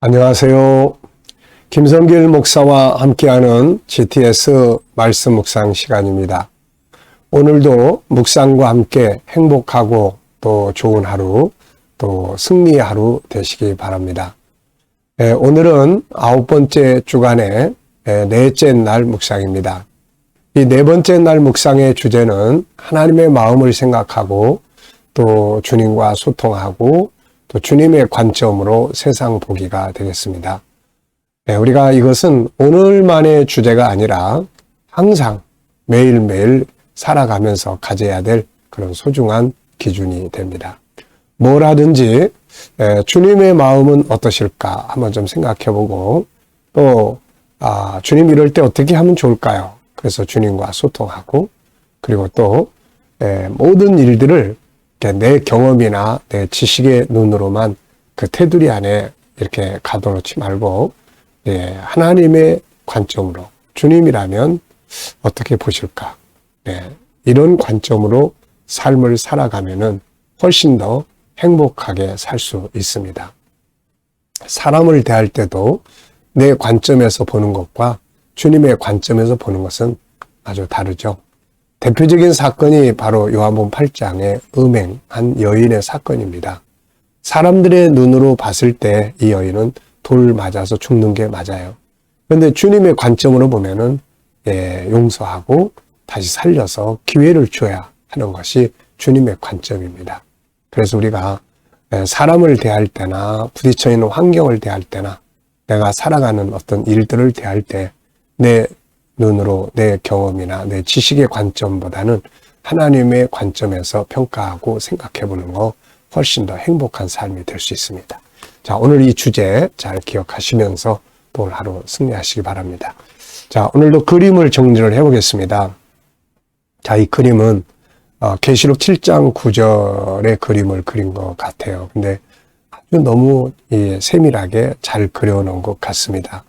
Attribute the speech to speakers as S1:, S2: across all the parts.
S1: 안녕하세요. 김성길 목사와 함께하는 GTS 말씀 묵상 시간입니다. 오늘도 묵상과 함께 행복하고 또 좋은 하루, 또 승리의 하루 되시기 바랍니다. 오늘은 9번째 주간의 넷째 날 묵상입니다. 이 네 번째 날 묵상의 주제는 하나님의 마음을 생각하고 또 주님과 소통하고 또 주님의 관점으로 세상 보기가 되겠습니다. 우리가 이것은 오늘만의 주제가 아니라 항상 매일매일 살아가면서 가져야 될 그런 소중한 기준이 됩니다. 뭘 하든지 주님의 마음은 어떠실까 한번 좀 생각해보고 또 주님 이럴 때 어떻게 하면 좋을까요? 그래서 주님과 소통하고 그리고 또 모든 일들을 내 경험이나 내 지식의 눈으로만 그 테두리 안에 이렇게 가둬놓지 말고 하나님의 관점으로 주님이라면 어떻게 보실까? 이런 관점으로 삶을 살아가면은 훨씬 더 행복하게 살 수 있습니다. 사람을 대할 때도 내 관점에서 보는 것과 주님의 관점에서 보는 것은 아주 다르죠. 대표적인 사건이 바로 요한복음 8장의 음행한 여인의 사건입니다. 사람들의 눈으로 봤을 때 이 여인은 돌 맞아서 죽는 게 맞아요. 그런데 주님의 관점으로 보면은 용서하고 다시 살려서 기회를 줘야 하는 것이 주님의 관점입니다. 그래서 우리가 사람을 대할 때나 부딪혀 있는 환경을 대할 때나 내가 살아가는 어떤 일들을 대할 때 내 눈으로 내 경험이나 내 지식의 관점보다는 하나님의 관점에서 평가하고 생각해 보는 거 훨씬 더 행복한 삶이 될 수 있습니다. 자, 오늘 이 주제 잘 기억하시면서 또 오늘 하루 승리하시기 바랍니다. 자, 오늘도 그림을 정리를 해보겠습니다. 자, 이 그림은 계시록 7장 9절의 그림을 그린 것 같아요. 근데 아주 너무 세밀하게 잘 그려놓은 것 같습니다.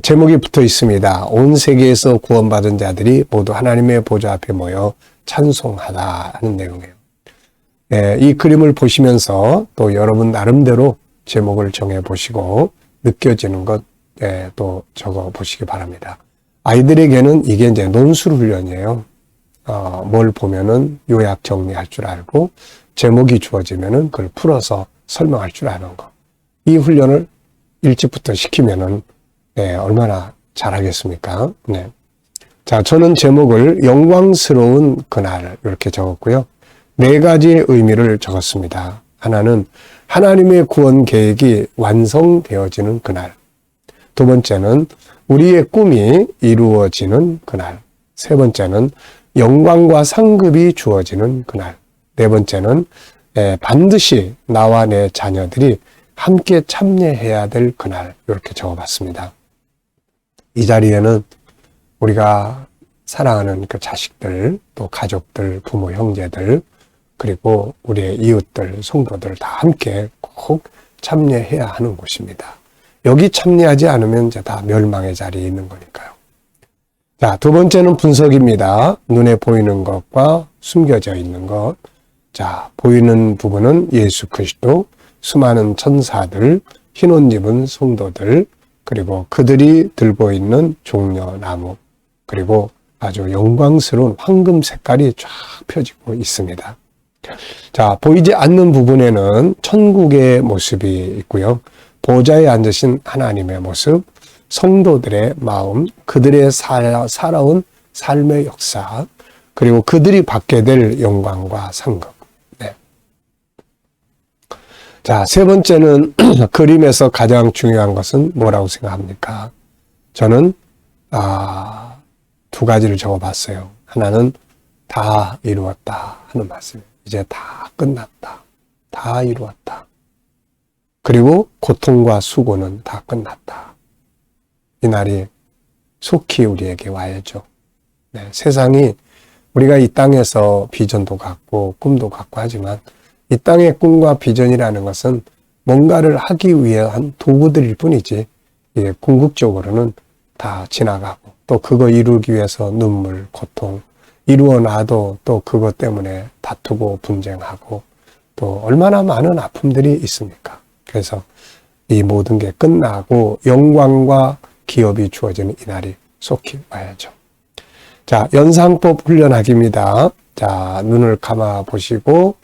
S1: 제목이 붙어 있습니다. 온 세계에서 구원받은 자들이 모두 하나님의 보좌 앞에 모여 찬송하다 하는 내용이에요. 이 그림을 보시면서 또 여러분 나름대로 제목을 정해보시고 느껴지는 것 또 적어보시기 바랍니다. 아이들에게는 이게 이제 논술 훈련이에요. 뭘 보면은 요약 정리할 줄 알고 제목이 주어지면은 그걸 풀어서 설명할 줄 아는 거. 이 훈련을 일찍부터 시키면은 얼마나 잘하겠습니까? 자, 저는 제목을 영광스러운 그날 이렇게 적었고요. 4가지의 의미를 적었습니다. 하나는 하나님의 구원 계획이 완성되어지는 그날. 두 번째는 우리의 꿈이 이루어지는 그날. 세 번째는 영광과 상급이 주어지는 그날. 네 번째는 반드시 나와 내 자녀들이 함께 참여해야 될 그날. 이렇게 적어봤습니다. 이 자리에는 우리가 사랑하는 그 자식들, 또 가족들, 부모, 형제들, 그리고 우리의 이웃들, 성도들 다 함께 꼭 참여해야 하는 곳입니다. 여기 참여하지 않으면 이제 다 멸망의 자리에 있는 거니까요. 자, 두 번째는 분석입니다. 눈에 보이는 것과 숨겨져 있는 것. 자, 보이는 부분은 예수 그리스도, 수많은 천사들, 흰 옷 입은 성도들, 그리고 그들이 들고 있는 종려나무, 그리고 아주 영광스러운 황금 색깔이 쫙 펴지고 있습니다. 자, 보이지 않는 부분에는 천국의 모습이 있고요. 보좌에 앉으신 하나님의 모습, 성도들의 마음, 그들의 살아온 삶의 역사, 그리고 그들이 받게 될 영광과 상급. 자, 세 번째는 그림에서 가장 중요한 것은 뭐라고 생각합니까? 저는 2가지를 적어봤어요. 하나는 다 이루었다 하는 말씀. 이제 다 끝났다. 다 이루었다. 그리고 고통과 수고는 다 끝났다. 이 날이 속히 우리에게 와야죠. 세상이 우리가 이 땅에서 비전도 갖고 꿈도 갖고 하지만 이 땅의 꿈과 비전이라는 것은 뭔가를 하기 위한 도구들일 뿐이지 궁극적으로는 다 지나가고 또 그거 이루기 위해서 눈물, 고통 이루어 놔도 또 그것 때문에 다투고 분쟁하고 또 얼마나 많은 아픔들이 있습니까? 그래서 이 모든 게 끝나고 영광과 기업이 주어지는 이날이 속히 와야죠. 자, 연상법 훈련하기입니다. 자, 눈을 감아 보시고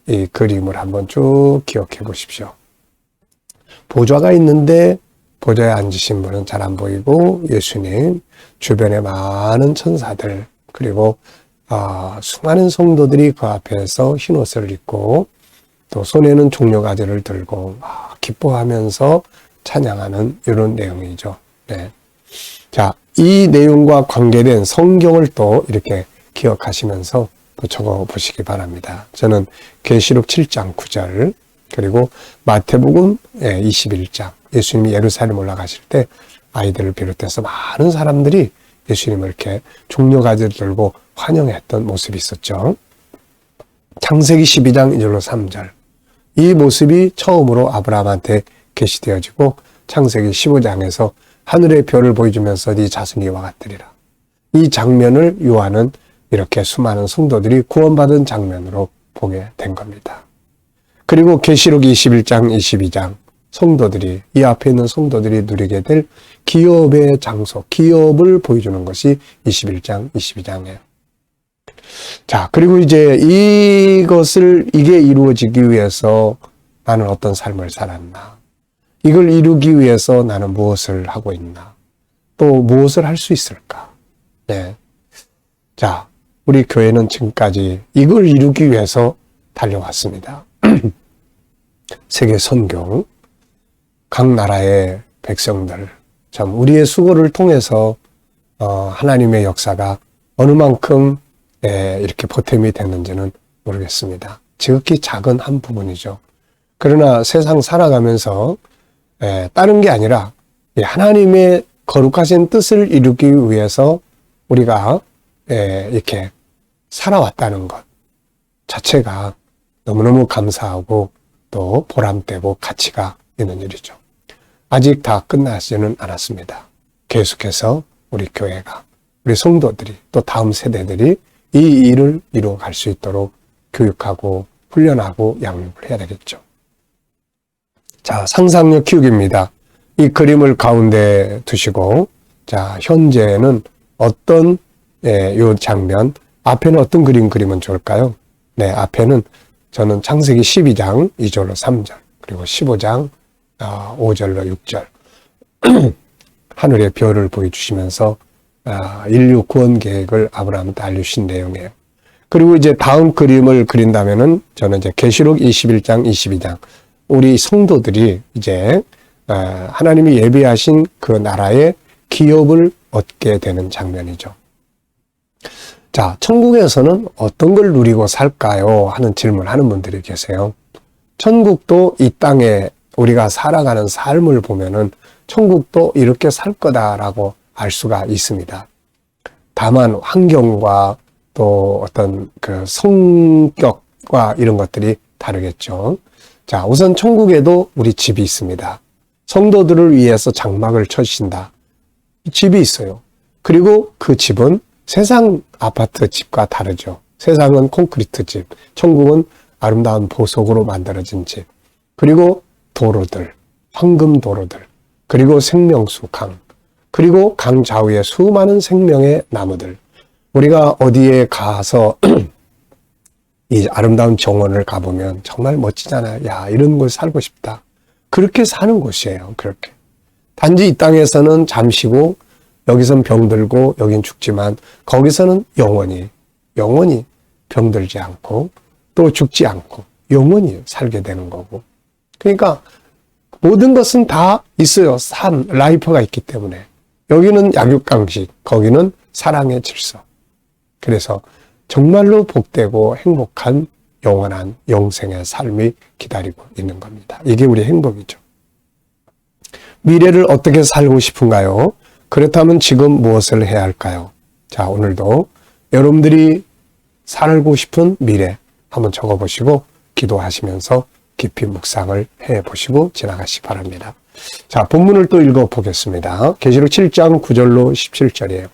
S1: 이 그림을 한번 쭉 기억해 보십시오. 보좌가 있는데 보좌에 앉으신 분은 잘 안 보이고 예수님, 주변에 많은 천사들, 그리고 수많은 성도들이 그 앞에서 흰 옷을 입고 또 손에는 종려가지를 들고 기뻐하면서 찬양하는 이런 내용이죠. 네. 자, 이 내용과 관계된 성경을 또 이렇게 기억하시면서 또 적어 보시기 바랍니다. 저는 계시록 7장 9절 그리고 마태복음 21장 예수님이 예루살렘 올라가실 때 아이들을 비롯해서 많은 사람들이 예수님을 이렇게 종려가지를 들고 환영했던 모습이 있었죠. 창세기 12장 1절로 3절 이 모습이 처음으로 아브라함한테 계시되어지고 창세기 15장에서 하늘의 별을 보여주면서 네 자손이 이와 같으리라. 이 장면을 요한은 이렇게 수많은 성도들이 구원받은 장면으로 보게 된 겁니다. 그리고 계시록 21장 22장 성도들이 이 앞에 있는 성도들이 누리게 될 기업의 장소, 기업을 보여주는 것이 21장 22장이에요. 자, 그리고 이제 이게 이루어지기 위해서 나는 어떤 삶을 살았나? 이걸 이루기 위해서 나는 무엇을 하고 있나? 또 무엇을 할 수 있을까? 네. 자, 우리 교회는 지금까지 이걸 이루기 위해서 달려왔습니다. 세계 선교, 각 나라의 백성들, 참 우리의 수고를 통해서 하나님의 역사가 어느 만큼 이렇게 보탬이 됐는지는 모르겠습니다. 지극히 작은 한 부분이죠. 그러나 세상 살아가면서 다른 게 아니라 하나님의 거룩하신 뜻을 이루기 위해서 우리가 이렇게 살아왔다는 것 자체가 너무너무 감사하고 또 보람되고 가치가 있는 일이죠. 아직 다 끝나지는 않았습니다. 계속해서 우리 교회가, 우리 성도들이 또 다음 세대들이 이 일을 이루어 갈 수 있도록 교육하고 훈련하고 양육을 해야 되겠죠. 자, 상상력 키우기입니다. 이 그림을 가운데 두시고, 자, 현재는 어떤, 요 장면, 앞에는 어떤 그림 그리면 좋을까요? 네, 앞에는 저는 창세기 12장 2절로 3절, 그리고 15장 5절로 6절, 하늘의 별을 보여주시면서 인류 구원 계획을 아브라함한테 알려주신 내용이에요. 그리고 이제 다음 그림을 그린다면은 저는 이제 계시록 21장, 22장, 우리 성도들이 이제 하나님이 예비하신 그 나라의 기업을 얻게 되는 장면이죠. 자, 천국에서는 어떤 걸 누리고 살까요? 하는 질문을 하는 분들이 계세요. 천국도 이 땅에 우리가 살아가는 삶을 보면은 천국도 이렇게 살 거다라고 알 수가 있습니다. 다만 환경과 또 어떤 그 성격과 이런 것들이 다르겠죠. 자, 우선 천국에도 우리 집이 있습니다. 성도들을 위해서 장막을 쳐주신다. 집이 있어요. 그리고 그 집은 세상 아파트 집과 다르죠. 세상은 콘크리트 집, 천국은 아름다운 보석으로 만들어진 집, 그리고 도로들, 황금 도로들, 그리고 생명수 강, 그리고 강 좌우에 수많은 생명의 나무들. 우리가 어디에 가서 이 아름다운 정원을 가보면 정말 멋지잖아요. 야, 이런 곳 살고 싶다. 그렇게 사는 곳이에요. 그렇게. 단지 이 땅에서는 잠시고 여기선 병들고 여긴 죽지만 거기서는 영원히 병들지 않고 또 죽지 않고 영원히 살게 되는 거고. 그러니까 모든 것은 다 있어요. 라이프가 있기 때문에. 여기는 약육강식, 거기는 사랑의 질서. 그래서 정말로 복되고 행복한 영원한 영생의 삶이 기다리고 있는 겁니다. 이게 우리 행복이죠. 미래를 어떻게 살고 싶은가요? 그렇다면 지금 무엇을 해야 할까요? 자, 오늘도 여러분들이 살고 싶은 미래 한번 적어보시고 기도하시면서 깊이 묵상을 해보시고 지나가시기 바랍니다. 자, 본문을 또 읽어보겠습니다. 계시록 7장 9절로 17절이에요.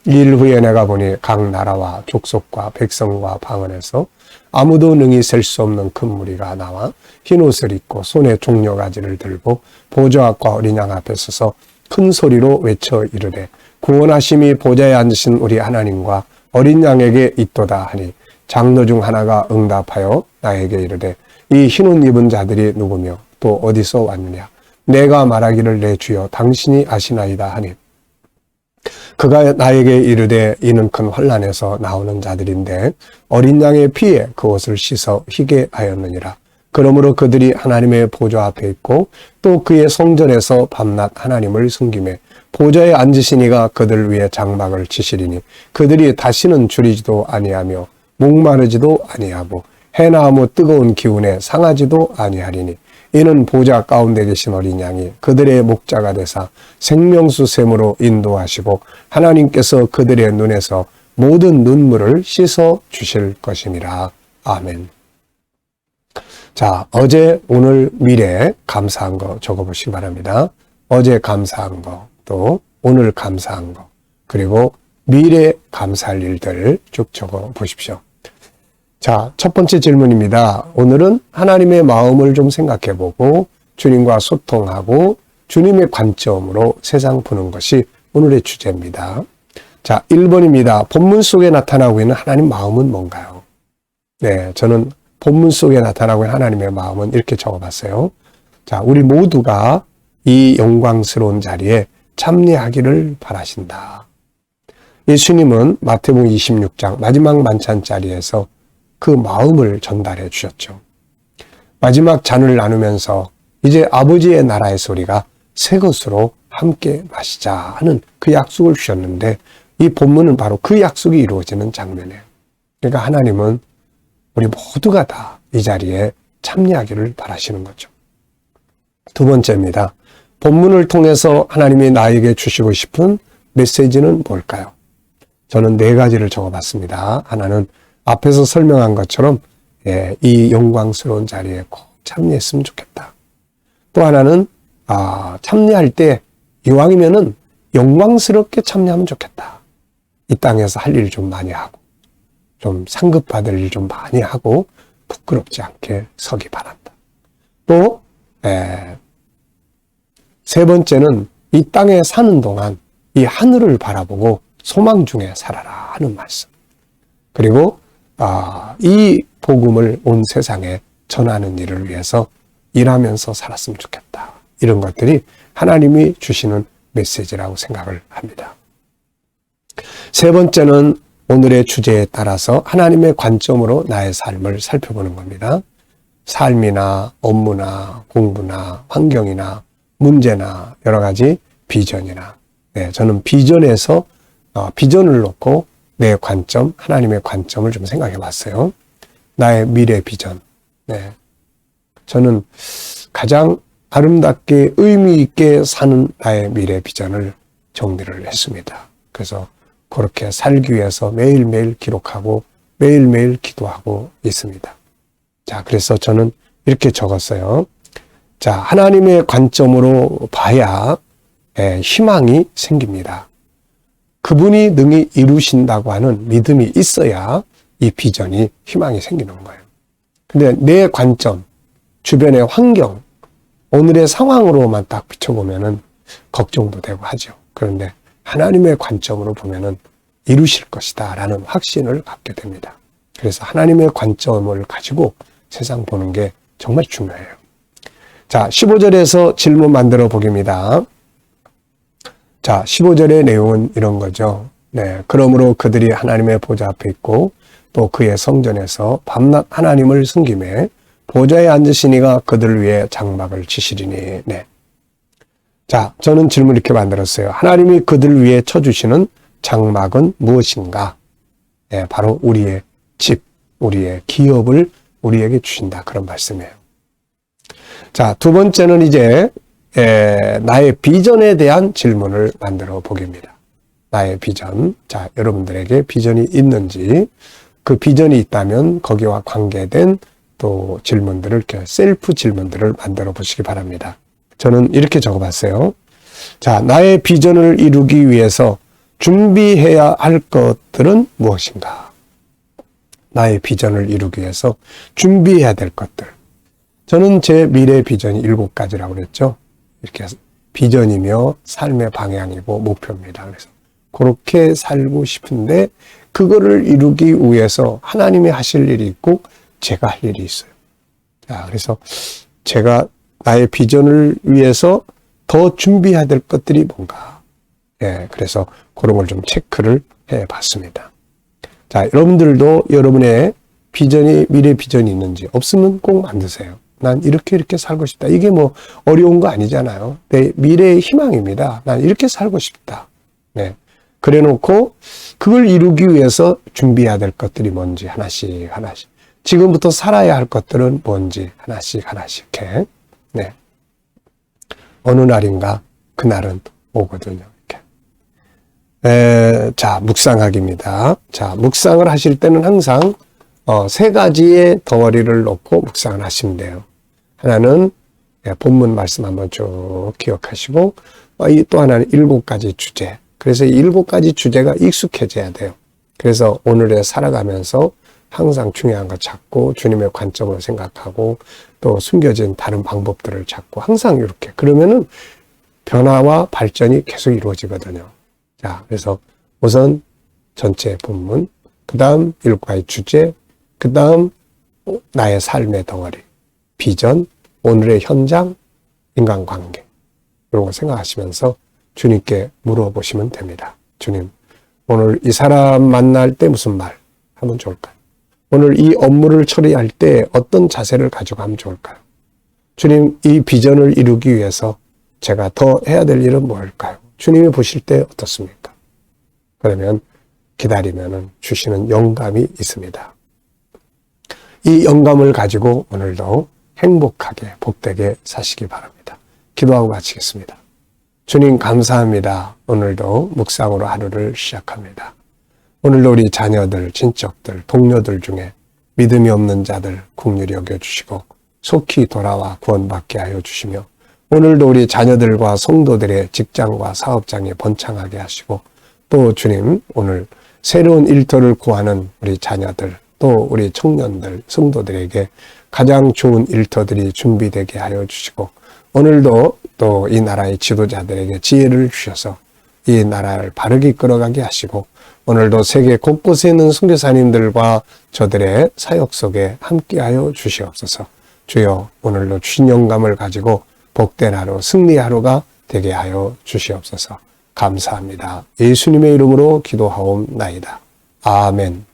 S1: 일 후에 내가 보니 각 나라와 족속과 백성과 방언에서 아무도 능히 셀 수 없는 큰 무리가 나와 흰 옷을 입고 손에 종려가지를 들고 보좌 앞과 어린 양 앞에 서서 큰 소리로 외쳐 이르되 구원하심이 보좌에 앉으신 우리 하나님과 어린 양에게 있도다 하니 장로 중 하나가 응답하여 나에게 이르되 이 흰 옷 입은 자들이 누구며 또 어디서 왔느냐. 내가 말하기를 내 주여 당신이 아시나이다 하니 그가 나에게 이르되 이는 큰 환난에서 나오는 자들인데 어린 양의 피에 그 옷을 씻어 희게 하였느니라. 그러므로 그들이 하나님의 보좌 앞에 있고 또 그의 성전에서 밤낮 하나님을 숨기매 보좌에 앉으시니가 그들 위에 장막을 치시리니 그들이 다시는 줄이지도 아니하며 목마르지도 아니하고 해나 아무 뜨거운 기운에 상하지도 아니하리니 이는 보좌 가운데 계신 어린 양이 그들의 목자가 되사 생명수 샘으로 인도하시고 하나님께서 그들의 눈에서 모든 눈물을 씻어 주실 것임이라. 아멘. 자, 어제, 오늘, 미래 감사한 거 적어보시기 바랍니다. 어제 감사한 거, 또 오늘 감사한 거, 그리고 미래 감사할 일들 쭉 적어보십시오. 자, 첫 번째 질문입니다. 오늘은 하나님의 마음을 좀 생각해보고 주님과 소통하고 주님의 관점으로 세상 보는 것이 오늘의 주제입니다. 자, 1번입니다. 본문 속에 나타나고 있는 하나님 마음은 뭔가요? 네, 저는 본문 속에 나타나고 있는 하나님의 마음은 이렇게 적어봤어요. 자, 우리 모두가 이 영광스러운 자리에 참여하기를 바라신다. 예수님은 마태복음 26장 마지막 만찬 자리에서 그 마음을 전달해 주셨죠. 마지막 잔을 나누면서 이제 아버지의 나라의 소리가 새 것으로 함께 마시자 하는 그 약속을 주셨는데 이 본문은 바로 그 약속이 이루어지는 장면이에요. 그러니까 하나님은 우리 모두가 다 이 자리에 참여하기를 바라시는 거죠. 두 번째입니다. 본문을 통해서 하나님이 나에게 주시고 싶은 메시지는 뭘까요? 저는 네 가지를 적어봤습니다. 하나는 앞에서 설명한 것처럼 이 영광스러운 자리에 꼭 참여했으면 좋겠다. 또 하나는 참여할 때 이왕이면은 영광스럽게 참여하면 좋겠다. 이 땅에서 할 일 좀 많이 하고 좀 상급받을 일 좀 많이 하고 부끄럽지 않게 서기 바란다. 또 세 번째는 이 땅에 사는 동안 이 하늘을 바라보고 소망 중에 살아라 하는 말씀. 그리고 이 복음을 온 세상에 전하는 일을 위해서 일하면서 살았으면 좋겠다. 이런 것들이 하나님이 주시는 메시지라고 생각을 합니다. 세 번째는 오늘의 주제에 따라서 하나님의 관점으로 나의 삶을 살펴보는 겁니다. 삶이나 업무나 공부나 환경이나 문제나 여러 가지 비전이나 저는 비전에서 비전을 놓고 내 관점, 하나님의 관점을 좀 생각해 봤어요. 나의 미래 비전. 저는 가장 아름답게 의미 있게 사는 나의 미래 비전을 정리를 했습니다. 그래서 그렇게 살기 위해서 매일매일 기록하고 매일매일 기도하고 있습니다. 자, 그래서 저는 이렇게 적었어요. 자, 하나님의 관점으로 봐야 희망이 생깁니다. 그분이 능히 이루신다고 하는 믿음이 있어야 이 비전이 희망이 생기는 거예요. 근데 내 관점, 주변의 환경, 오늘의 상황으로만 딱 비춰보면은 걱정도 되고 하죠. 그런데 하나님의 관점으로 보면은 이루실 것이다 라는 확신을 갖게 됩니다. 그래서 하나님의 관점을 가지고 세상 보는 게 정말 중요해요. 자, 15절에서 질문 만들어 보기입니다. 자, 15절의 내용은 이런 거죠. 그러므로 그들이 하나님의 보좌 앞에 있고 또 그의 성전에서 밤낮 하나님을 숨기매 보좌에 앉으시니가 그들 위에 장막을 치시리니. 자, 저는 질문 이렇게 만들었어요. 하나님이 그들 위에 쳐주시는 장막은 무엇인가? 바로 우리의 집, 우리의 기업을 우리에게 주신다. 그런 말씀이에요. 자, 두 번째는 이제 나의 비전에 대한 질문을 만들어 보기입니다. 나의 비전. 자, 여러분들에게 비전이 있는지, 그 비전이 있다면 거기와 관계된 또 질문들을, 이렇게 셀프 질문들을 만들어 보시기 바랍니다. 저는 이렇게 적어봤어요. 자, 나의 비전을 이루기 위해서 준비해야 할 것들은 무엇인가? 나의 비전을 이루기 위해서 준비해야 될 것들. 저는 제 미래 비전이 7가지라고 그랬죠. 이렇게 비전이며 삶의 방향이고 목표입니다. 그래서 그렇게 살고 싶은데 그거를 이루기 위해서 하나님이 하실 일이 있고 제가 할 일이 있어요. 자, 그래서 제가 나의 비전을 위해서 더 준비해야 될 것들이 뭔가. 예, 그래서 그런 걸 좀 체크를 해 봤습니다. 자, 여러분들도 여러분의 비전이, 미래 비전이 있는지 없으면 꼭 만드세요. 난 이렇게 살고 싶다. 이게 뭐 어려운 거 아니잖아요. 내 미래의 희망입니다. 난 이렇게 살고 싶다. 네. 그래 놓고 그걸 이루기 위해서 준비해야 될 것들이 뭔지 하나씩. 지금부터 살아야 할 것들은 뭔지 하나씩 이렇게. 네. 어느 날인가 그날은 오거든요. 이렇게. 자, 묵상하기입니다. 자, 묵상을 하실 때는 항상 3가지의 덩어리를 놓고 묵상을 하시면 돼요. 하나는 본문 말씀 한번 쭉 기억하시고 또 하나는 7가지 주제. 그래서 이 7가지 주제가 익숙해져야 돼요. 그래서 오늘에 살아가면서 항상 중요한 거 찾고 주님의 관점으로 생각하고 또 숨겨진 다른 방법들을 찾고 항상 이렇게. 그러면은 변화와 발전이 계속 이루어지거든요. 자, 그래서 우선 전체 본문, 그 다음 7가지 주제, 그 다음 나의 삶의 덩어리, 비전, 오늘의 현장, 인간관계 이런 거 생각하시면서 주님께 물어보시면 됩니다. 주님, 오늘 이 사람 만날 때 무슨 말 하면 좋을까요? 오늘 이 업무를 처리할 때 어떤 자세를 가지고 하면 좋을까요? 주님, 이 비전을 이루기 위해서 제가 더 해야 될 일은 뭘까요? 주님이 보실 때 어떻습니까? 그러면 기다리면 주시는 영감이 있습니다. 이 영감을 가지고 오늘도 행복하게 복되게 사시기 바랍니다. 기도하고 마치겠습니다. 주님 감사합니다. 오늘도 묵상으로 하루를 시작합니다. 오늘도 우리 자녀들, 친척들, 동료들 중에 믿음이 없는 자들 긍휼히 여겨주시고 속히 돌아와 구원받게 하여 주시며 오늘도 우리 자녀들과 성도들의 직장과 사업장에 번창하게 하시고 또 주님 오늘 새로운 일터를 구하는 우리 자녀들 또 우리 청년들, 성도들에게 가장 좋은 일터들이 준비되게 하여 주시고 오늘도 또 이 나라의 지도자들에게 지혜를 주셔서 이 나라를 바르게 이끌어가게 하시고 오늘도 세계 곳곳에 있는 선교사님들과 저들의 사역 속에 함께하여 주시옵소서. 주여 오늘도 주신 영감을 가지고 복된 하루, 승리 하루가 되게 하여 주시옵소서. 감사합니다. 예수님의 이름으로 기도하옵나이다. 아멘.